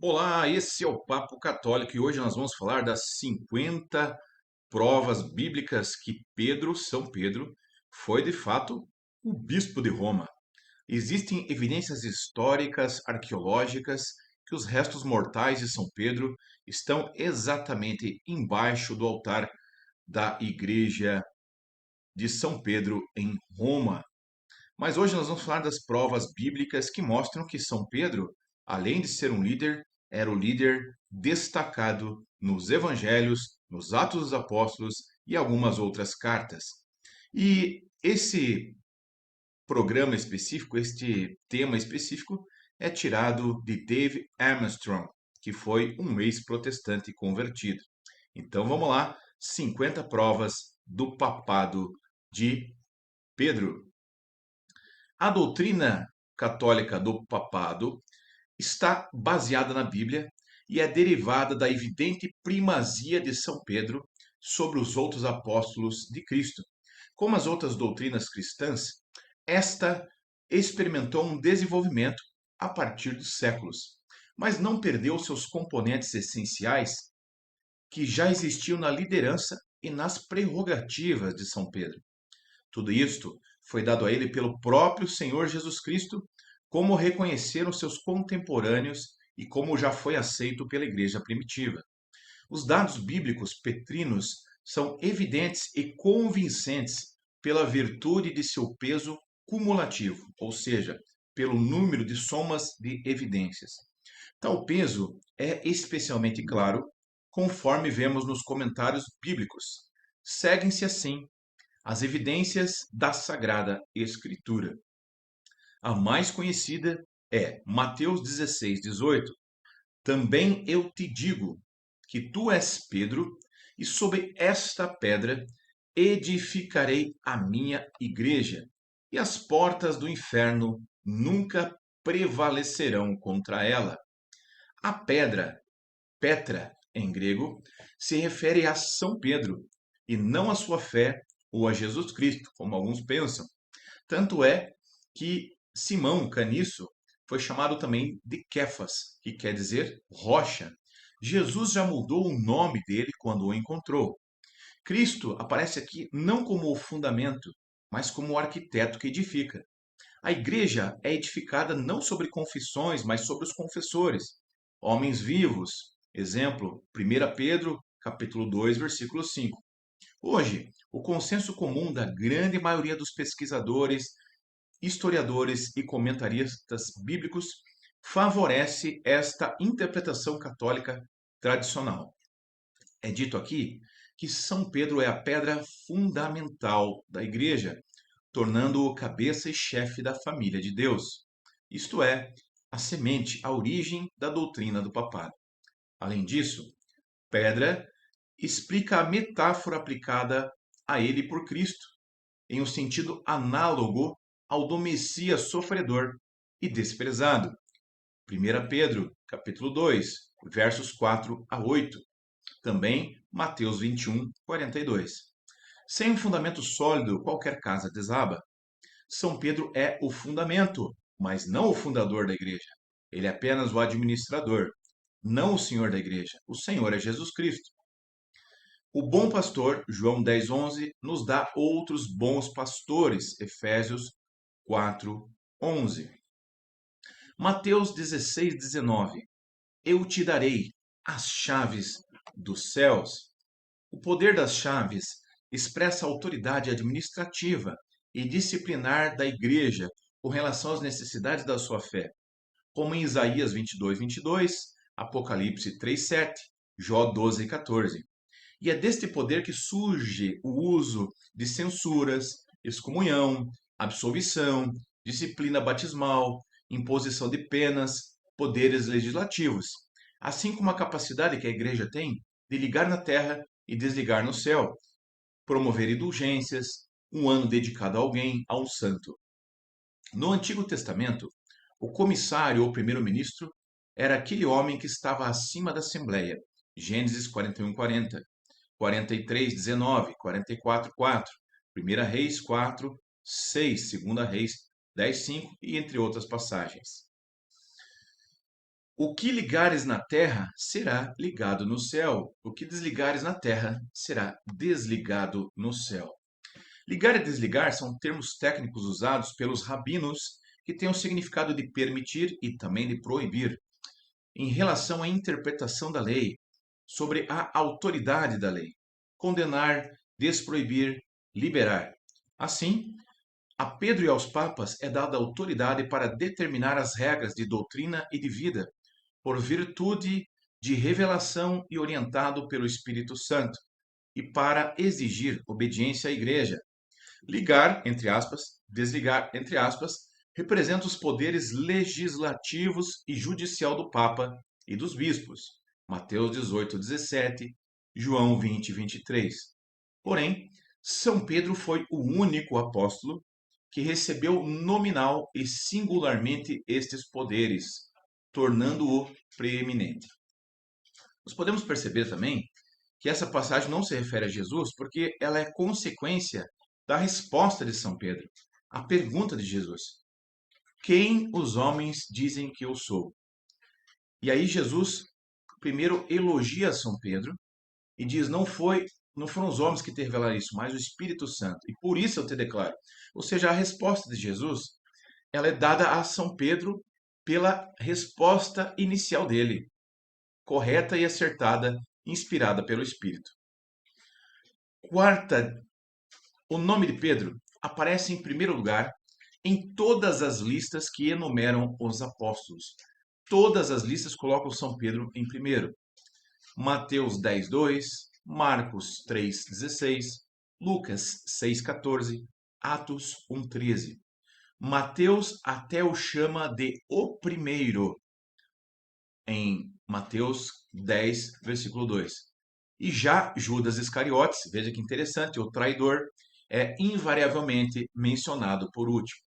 Olá, esse é o Papo Católico e hoje nós vamos falar das 50 provas bíblicas que São Pedro, foi de fato o bispo de Roma. Existem evidências históricas, arqueológicas, que os restos mortais de São Pedro estão exatamente embaixo do altar da igreja de São Pedro em Roma. Mas hoje nós vamos falar das provas bíblicas que mostram que São Pedro, além de ser um líder, era o líder destacado nos evangelhos, nos Atos dos Apóstolos e algumas outras cartas. E esse programa específico, este tema específico, é tirado de Dave Armstrong, que foi um ex-protestante convertido. Então vamos lá, 50 provas do papado de Pedro. A doutrina católica do papado está baseada na Bíblia e é derivada da evidente primazia de São Pedro sobre os outros apóstolos de Cristo. Como as outras doutrinas cristãs, esta experimentou um desenvolvimento a partir dos séculos, mas não perdeu seus componentes essenciais que já existiam na liderança e nas prerrogativas de São Pedro. Tudo isto foi dado a ele pelo próprio Senhor Jesus Cristo, como reconheceram seus contemporâneos e como já foi aceito pela igreja primitiva. Os dados bíblicos petrinos são evidentes e convincentes pela virtude de seu peso cumulativo, ou seja, pelo número de somas de evidências. Tal peso é especialmente claro conforme vemos nos comentários bíblicos. Seguem-se assim as evidências da Sagrada Escritura. A mais conhecida é Mateus 16:18. Também eu te digo que tu és Pedro, e sobre esta pedra edificarei a minha igreja, e as portas do inferno nunca prevalecerão contra ela. A pedra, Petra, em grego, se refere a São Pedro, e não a sua fé ou a Jesus Cristo, como alguns pensam. Tanto é que Simão Caniço foi chamado também de Kefas, que quer dizer rocha. Jesus já mudou o nome dele quando o encontrou. Cristo aparece aqui não como o fundamento, mas como o arquiteto que edifica. A igreja é edificada não sobre confissões, mas sobre os confessores, homens vivos. Exemplo, 1 Pedro, capítulo 2, versículo 5. Hoje, o consenso comum da grande maioria dos pesquisadores, historiadores e comentaristas bíblicos favorece esta interpretação católica tradicional. É dito aqui que São Pedro é a pedra fundamental da igreja, tornando-o cabeça e chefe da família de Deus. Isto é, a semente, a origem da doutrina do papado. Além disso, pedra explica a metáfora aplicada a ele por Cristo, em um sentido análogo ao do Messias sofredor e desprezado. 1 Pedro, capítulo 2, versos 4 a 8. Também Mateus 21, 42. Sem um fundamento sólido, qualquer casa desaba. São Pedro é o fundamento, mas não o fundador da igreja. Ele é apenas o administrador, não o Senhor da igreja. O Senhor é Jesus Cristo. O bom pastor, João 10:11, nos dá outros bons pastores, Efésios 4:11. Mateus 16:19, eu te darei as chaves dos céus. O poder das chaves expressa a autoridade administrativa e disciplinar da igreja com relação às necessidades da sua fé, como em Isaías 22:22, Apocalipse 3:7, Jó 12:14. E é deste poder que surge o uso de censuras, excomunhão, absolvição, disciplina batismal, imposição de penas, poderes legislativos, assim como a capacidade que a igreja tem de ligar na terra e desligar no céu, promover indulgências, um ano dedicado a alguém, a um santo. No Antigo Testamento, o comissário ou primeiro-ministro era aquele homem que estava acima da Assembleia. Gênesis 41:40, 43:19, 44:4, 1 Reis 4:6, 2 Reis 10:5 e entre outras passagens. O que ligares na terra será ligado no céu. O que desligares na terra será desligado no céu. Ligar e desligar são termos técnicos usados pelos rabinos que têm o significado de permitir e também de proibir, em relação à interpretação da lei, sobre a autoridade da lei, condenar, desproibir, liberar. Assim, a Pedro e aos papas é dada autoridade para determinar as regras de doutrina e de vida, por virtude de revelação e orientado pelo Espírito Santo, e para exigir obediência à Igreja. Ligar, entre aspas, desligar, entre aspas, representa os poderes legislativos e judicial do Papa e dos bispos. Mateus 18, 17, João 20, 23. Porém, São Pedro foi o único apóstolo que recebeu nominal e singularmente estes poderes, tornando-o preeminente. Nós podemos perceber também que essa passagem não se refere a Jesus porque ela é consequência da resposta de São Pedro à pergunta de Jesus: quem os homens dizem que eu sou? E aí Jesus primeiro elogia São Pedro e diz: não foram os homens que te revelaram isso, mas o Espírito Santo. E por isso eu te declaro. Ou seja, a resposta de Jesus, ela é dada a São Pedro pela resposta inicial dele, correta e acertada, inspirada pelo Espírito. Quarta, o nome de Pedro aparece em primeiro lugar em todas as listas que enumeram os apóstolos. Todas as listas colocam São Pedro em primeiro. Mateus 10:2, Marcos 3:16, Lucas 6:14, Atos 1:13. Mateus até o chama de o primeiro em Mateus 10, versículo 2. E já Judas Iscariotes, veja que interessante, o traidor, é invariavelmente mencionado por último.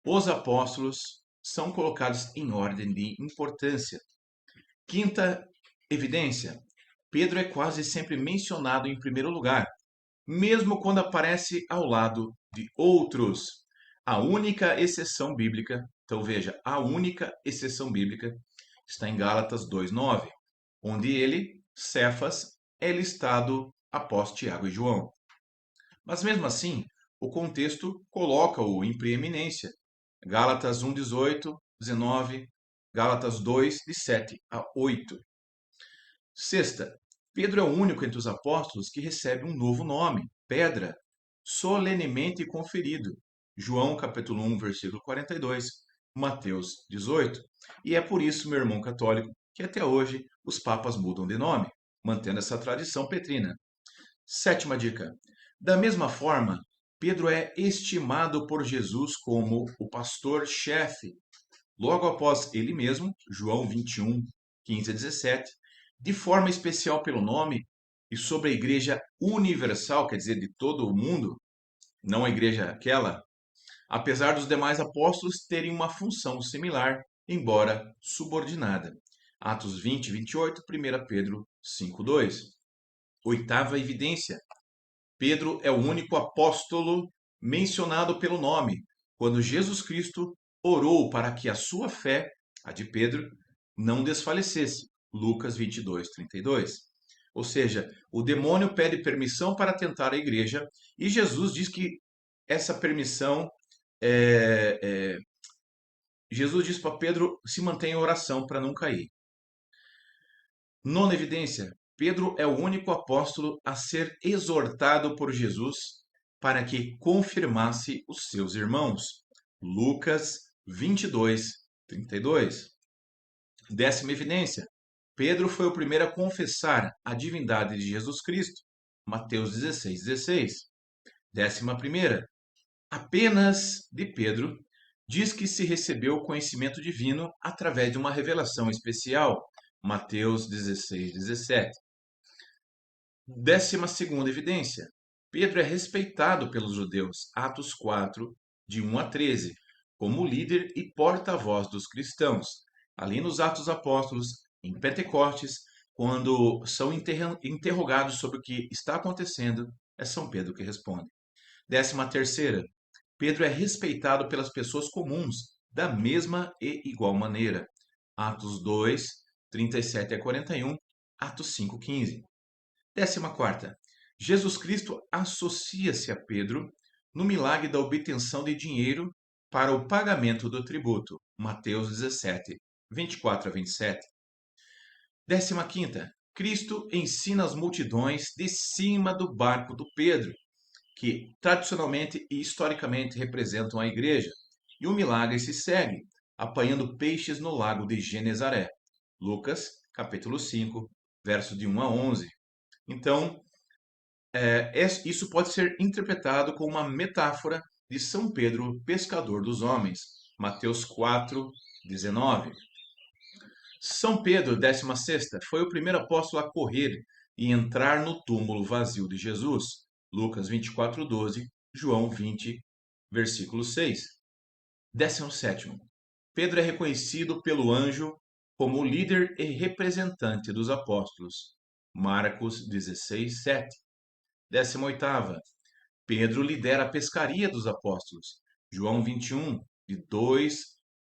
Os apóstolos são colocados em ordem de importância. Quinta evidência: Pedro é quase sempre mencionado em primeiro lugar, mesmo quando aparece ao lado de outros. A única exceção bíblica, então veja, a única exceção bíblica está em Gálatas 2:9, onde ele, Cefas, é listado após Tiago e João. Mas mesmo assim, o contexto coloca-o em preeminência. Gálatas 1:18, 19, Gálatas 2, de 7 a 8. Sexta, Pedro é o único entre os apóstolos que recebe um novo nome, Pedra, solenemente conferido. João capítulo 1, versículo 42, Mateus 18. E é por isso, meu irmão católico, que até hoje os papas mudam de nome, mantendo essa tradição petrina. Sétima dica. Da mesma forma, Pedro é estimado por Jesus como o pastor-chefe. Logo após ele mesmo, João 21, 15 a 17, de forma especial pelo nome e sobre a igreja universal, quer dizer, de todo o mundo, não a igreja aquela, apesar dos demais apóstolos terem uma função similar, embora subordinada. Atos 20, 28, 1 Pedro 5, 2. Oitava evidência. Pedro é o único apóstolo mencionado pelo nome, quando Jesus Cristo orou para que a sua fé, a de Pedro, não desfalecesse. Lucas 22, 32. Ou seja, o demônio pede permissão para tentar a igreja e Jesus diz que essa permissão Jesus diz para Pedro se mantenha em oração para não cair. Nona evidência: Pedro é o único apóstolo a ser exortado por Jesus para que confirmasse os seus irmãos. Lucas 22, 32. Décima evidência: Pedro foi o primeiro a confessar a divindade de Jesus Cristo. Mateus 16, 16. Décima primeira: apenas de Pedro diz que se recebeu o conhecimento divino através de uma revelação especial. Mateus 16, 17. Décima segunda evidência. Pedro é respeitado pelos judeus, Atos 4, de 1 a 13, como líder e porta-voz dos cristãos. Ali nos Atos dos Apóstolos, em Pentecostes, quando são interrogados sobre o que está acontecendo, é São Pedro que responde. Décima terceira. Pedro é respeitado pelas pessoas comuns, da mesma e igual maneira. Atos 2, 37 a 41, Atos 5, 15. 14ª, Jesus Cristo associa-se a Pedro no milagre da obtenção de dinheiro para o pagamento do tributo. Mateus 17, 24 a 27. 15ª, Cristo ensina as multidões de cima do barco do Pedro, que tradicionalmente e historicamente representam a igreja, e o milagre se segue, apanhando peixes no lago de Genezaré. Lucas, capítulo 5, versos de 1 a 11. Então, isso pode ser interpretado como uma metáfora de São Pedro, pescador dos homens. Mateus 4, 19. São Pedro, 16ª, foi o primeiro apóstolo a correr e entrar no túmulo vazio de Jesus. Lucas 24, 12, João 20, versículo 6. 17º, Pedro é reconhecido pelo anjo como líder e representante dos apóstolos. Marcos 16, 7. 18ª, Pedro lidera a pescaria dos apóstolos. João 21, de 2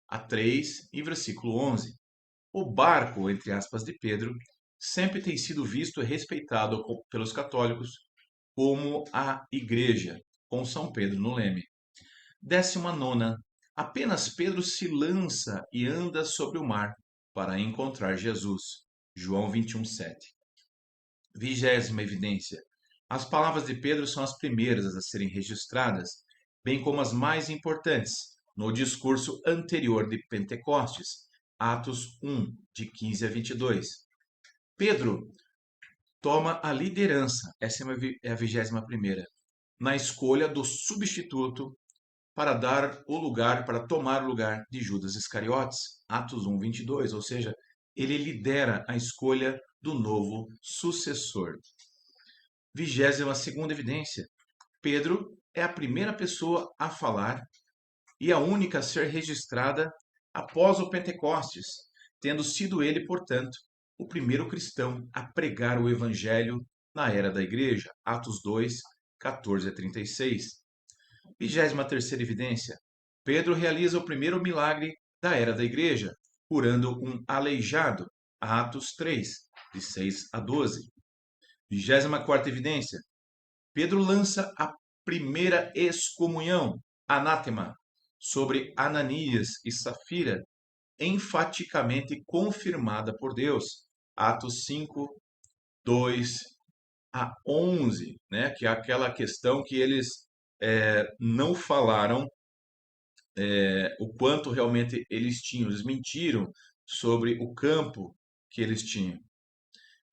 a 3 e versículo 11. O barco, entre aspas, de Pedro sempre tem sido visto e respeitado pelos católicos como a igreja, com São Pedro no leme. 19ª, apenas Pedro se lança e anda sobre o mar para encontrar Jesus. João 21, 7. 20ª evidência. As palavras de Pedro são as primeiras a serem registradas, bem como as mais importantes, no discurso anterior de Pentecostes, Atos 1, de 15 a 22. Pedro toma a liderança, essa é a 21ª, na escolha do substituto para tomar o lugar de Judas Iscariotes, Atos 1, 22, ou seja, ele lidera a escolha do novo sucessor. 22ª evidência. Pedro é a primeira pessoa a falar e a única a ser registrada após o Pentecostes, tendo sido ele, portanto, o primeiro cristão a pregar o evangelho na era da igreja. Atos 2, 14 a 36. 23ª evidência. Pedro realiza o primeiro milagre da era da igreja, curando um aleijado. Atos 3, de 6 a 12. 24ª evidência. Pedro lança a primeira excomunhão, anátema, sobre Ananias e Safira, enfaticamente confirmada por Deus. Atos 5, 2 a 11, né? Que é aquela questão que eles não falaram o quanto realmente eles tinham, eles mentiram sobre o campo que eles tinham.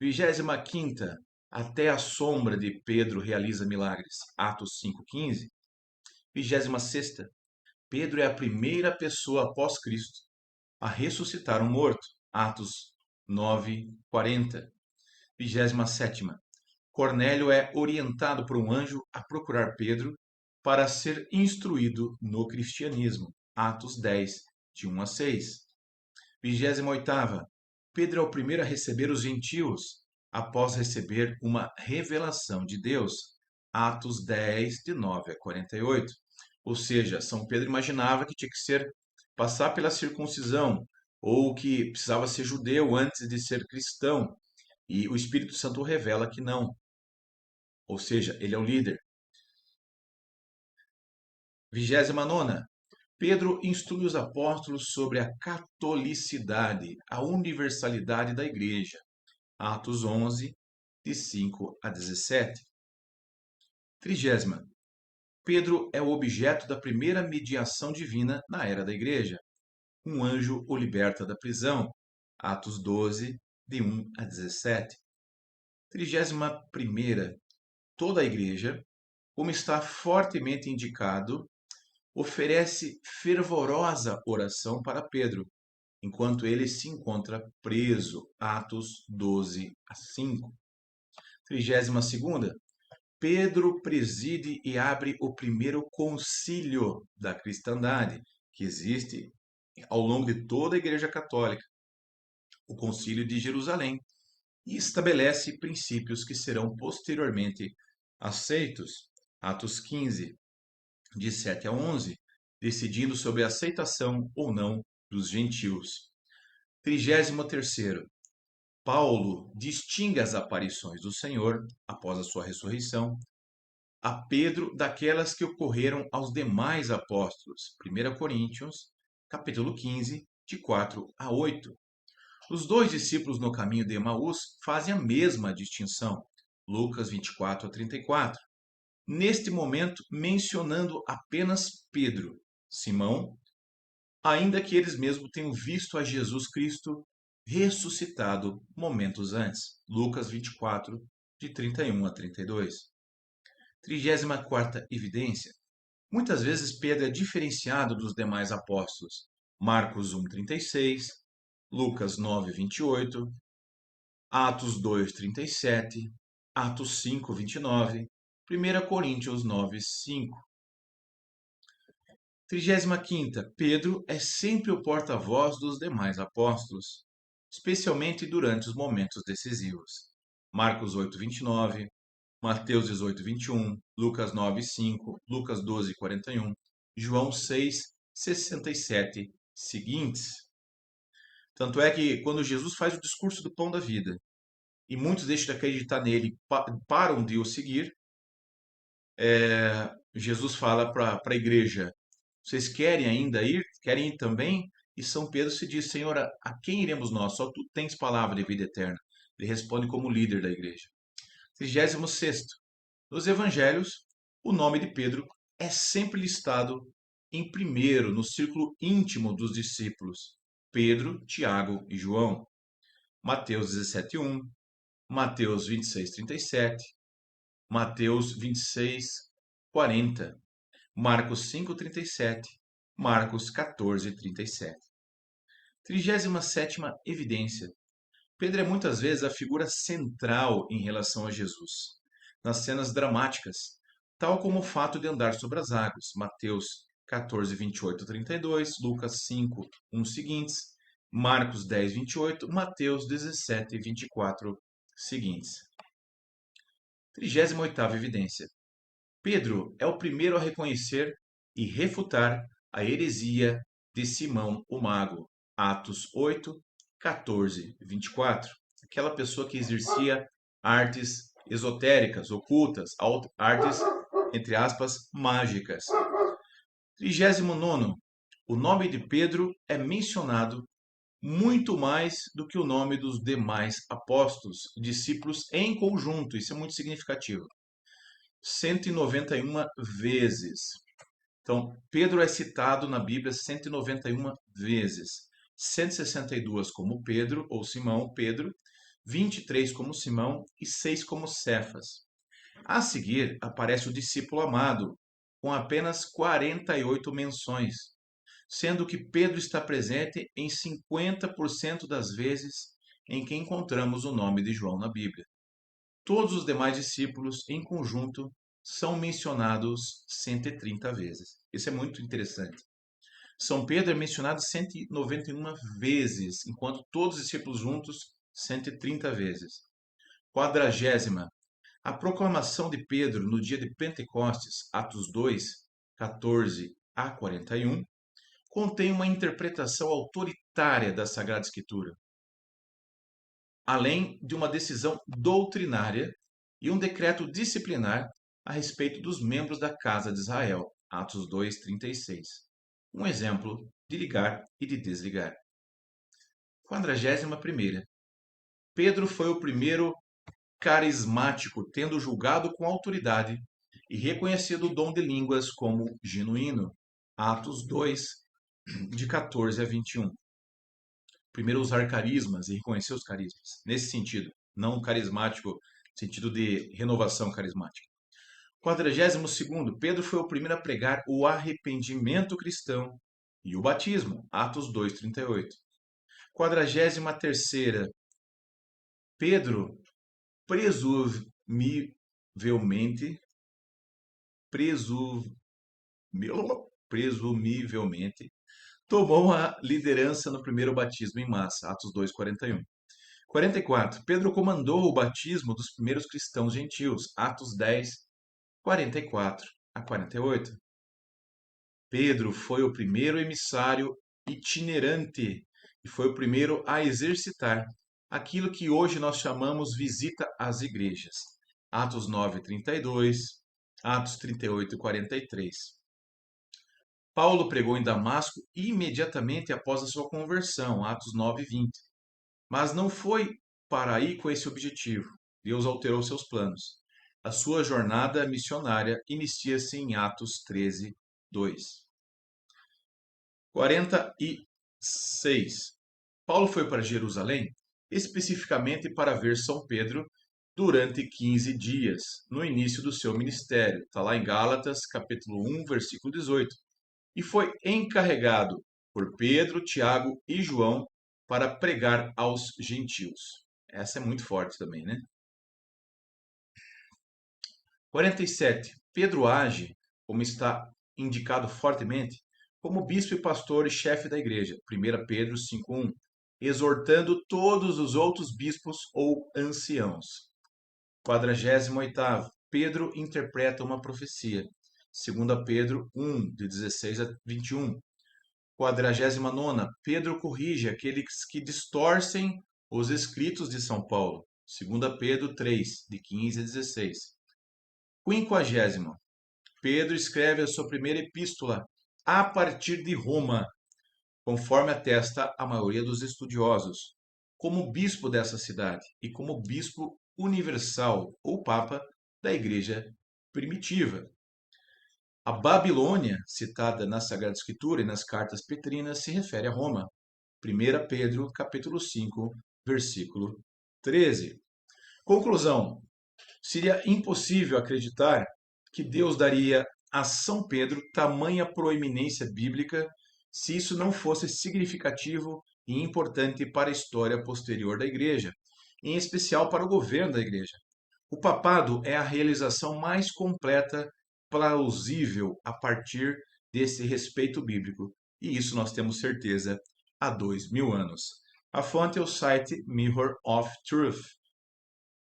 25ª, até a sombra de Pedro realiza milagres. Atos 5,15. 26ª, Pedro é a primeira pessoa após Cristo a ressuscitar um morto. Atos 9:40. 27ª, Cornélio é orientado por um anjo a procurar Pedro para ser instruído no cristianismo. Atos 10, de 1 a 6. 28ª, Pedro é o primeiro a receber os gentios após receber uma revelação de Deus. Atos 10, de 9 a 48. Ou seja, São Pedro imaginava que tinha que passar pela circuncisão, ou que precisava ser judeu antes de ser cristão. E o Espírito Santo revela que não. Ou seja, ele é o líder. 29ª, Pedro instrui os apóstolos sobre a catolicidade, a universalidade da igreja. Atos 11, de 5 a 17. 30ª, Pedro é o objeto da primeira mediação divina na era da igreja. Um anjo o liberta da prisão. Atos 12, de 1 a 17. 31ª, toda a igreja, como está fortemente indicado, oferece fervorosa oração para Pedro, enquanto ele se encontra preso. Atos 12 a 5. 32ª, Pedro preside e abre o primeiro concílio da cristandade, que existe ao longo de toda a Igreja Católica, o Concílio de Jerusalém, e estabelece princípios que serão posteriormente aceitos. Atos 15, de 7 a 11, decidindo sobre a aceitação ou não dos gentios. 33º, Paulo distingue as aparições do Senhor, após a sua ressurreição, a Pedro daquelas que ocorreram aos demais apóstolos. 1 Coríntios, capítulo 15, de 4 a 8. Os dois discípulos no caminho de Emaús fazem a mesma distinção. Lucas 24 a 34. Neste momento, mencionando apenas Pedro, Simão, ainda que eles mesmos tenham visto a Jesus Cristo ressuscitado momentos antes. Lucas 24, de 31 a 32. 34ª evidência. Muitas vezes Pedro é diferenciado dos demais apóstolos. Marcos 1:36, Lucas 9:28, Atos 2:37, Atos 5:29, 1 Coríntios 9:5. 35ª, Pedro é sempre o porta-voz dos demais apóstolos, especialmente durante os momentos decisivos. Marcos 8:29, Mateus 18:21, Lucas 9:5, Lucas 12:41, João 6:67 seguintes. Tanto é que quando Jesus faz o discurso do pão da vida e muitos deixam de acreditar nele, param de o seguir, Jesus fala para a igreja: vocês querem ainda ir? Querem ir também? E São Pedro se diz: Senhor, a quem iremos nós? Só tu tens palavra de vida eterna. Ele responde como líder da igreja. 36º. Nos evangelhos, o nome de Pedro é sempre listado em primeiro no círculo íntimo dos discípulos: Pedro, Tiago e João. Mateus 17:1, Mateus 26:37, Mateus 26:40, Marcos 5:37, Marcos 14:37. 37ª evidência. Pedro é muitas vezes a figura central em relação a Jesus, nas cenas dramáticas, tal como o fato de andar sobre as águas. Mateus 14, 28 a 32, Lucas 5, 1 seguintes, Marcos 10, 28, Mateus 17, 24 seguintes. 38ª evidência. Pedro é o primeiro a reconhecer e refutar a heresia de Simão o Mago. Atos 8, 14, 24. Aquela pessoa que exercia artes esotéricas, ocultas, artes, entre aspas, mágicas. 39º. O nome de Pedro é mencionado muito mais do que o nome dos demais apóstolos, discípulos em conjunto. Isso é muito significativo. 191 vezes. Então, Pedro é citado na Bíblia 191 vezes. 162 como Pedro, ou Simão Pedro, 23 como Simão e 6 como Cefas. A seguir, aparece o discípulo amado, com apenas 48 menções, sendo que Pedro está presente em 50% das vezes em que encontramos o nome de João na Bíblia. Todos os demais discípulos, em conjunto, são mencionados 130 vezes. Isso é muito interessante. São Pedro é mencionado 191 vezes, enquanto todos os discípulos juntos, 130 vezes. 40ª. A proclamação de Pedro no dia de Pentecostes, Atos 2, 14 a 41, contém uma interpretação autoritária da Sagrada Escritura, além de uma decisão doutrinária e um decreto disciplinar a respeito dos membros da casa de Israel. Atos 2, 36. Um exemplo de ligar e de desligar. 41ª. Pedro foi o primeiro carismático, tendo julgado com autoridade e reconhecido o dom de línguas como genuíno. Atos 2, de 14 a 21. Primeiro usar carismas e reconhecer os carismas. Nesse sentido, não carismático, no sentido de renovação carismática. 42º, Pedro foi o primeiro a pregar o arrependimento cristão e o batismo. Atos 2:38. 43ª, Pedro presumivelmente tomou a liderança no primeiro batismo em massa. Atos 2:41. 44. Pedro comandou o batismo dos primeiros cristãos gentios. Atos 10, 44 a 48. Pedro foi o primeiro emissário itinerante e foi o primeiro a exercitar aquilo que hoje nós chamamos visita às igrejas. Atos 9:32, Atos 38 e 43. Paulo pregou em Damasco imediatamente após a sua conversão, Atos 9:20. Mas não foi para aí com esse objetivo. Deus alterou seus planos. A sua jornada missionária inicia-se em Atos 13:2. 46. Paulo foi para Jerusalém especificamente para ver São Pedro durante 15 dias, no início do seu ministério. Está lá em Gálatas, capítulo 1, versículo 18. E foi encarregado por Pedro, Tiago e João para pregar aos gentios. Essa é muito forte também, né? 47. Pedro age, como está indicado fortemente, como bispo e pastor e chefe da igreja. 1 Pedro 5:1. Exortando todos os outros bispos ou anciãos. 48º. Pedro interpreta uma profecia. 2 Pedro 1, de 16 a 21. 49ª. Pedro corrige aqueles que distorcem os escritos de São Paulo. 2 Pedro 3, de 15 a 16. 50º. Pedro escreve a sua primeira epístola a partir de Roma, conforme atesta a maioria dos estudiosos, como bispo dessa cidade e como bispo universal ou papa da igreja primitiva. A Babilônia, citada na Sagrada Escritura e nas cartas petrinas, se refere a Roma. 1 Pedro, capítulo 5, versículo 13. Conclusão: seria impossível acreditar que Deus daria a São Pedro tamanha proeminência bíblica se isso não fosse significativo e importante para a história posterior da Igreja, em especial para o governo da Igreja. O papado é a realização mais completa, plausível a partir desse respeito bíblico, e isso nós temos certeza há 2000 anos. A fonte é o site Mirror of Truth.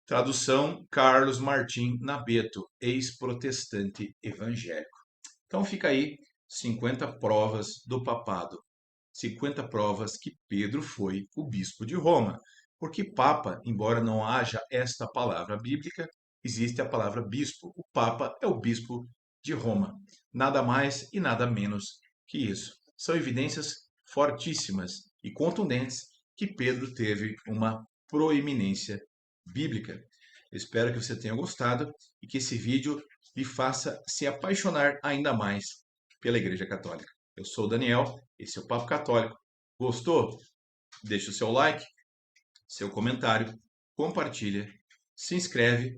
Tradução Carlos Martim Nabeto, ex-protestante evangélico. Então fica aí 50 provas do papado. 50 provas que Pedro foi o bispo de Roma. Porque papa, embora não haja esta palavra bíblica, existe a palavra bispo. O papa é o bispo de Roma. Nada mais e nada menos que isso. São evidências fortíssimas e contundentes que Pedro teve uma proeminência bíblica. Espero que você tenha gostado e que esse vídeo lhe faça se apaixonar ainda mais pela Igreja Católica. Eu sou o Daniel, esse é o Papo Católico. Gostou? Deixa o seu like, seu comentário, compartilha, se inscreve,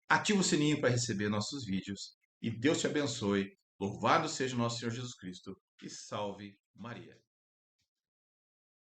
ativa o sininho para receber nossos vídeos e Deus te abençoe. Louvado seja o nosso Senhor Jesus Cristo e salve Maria.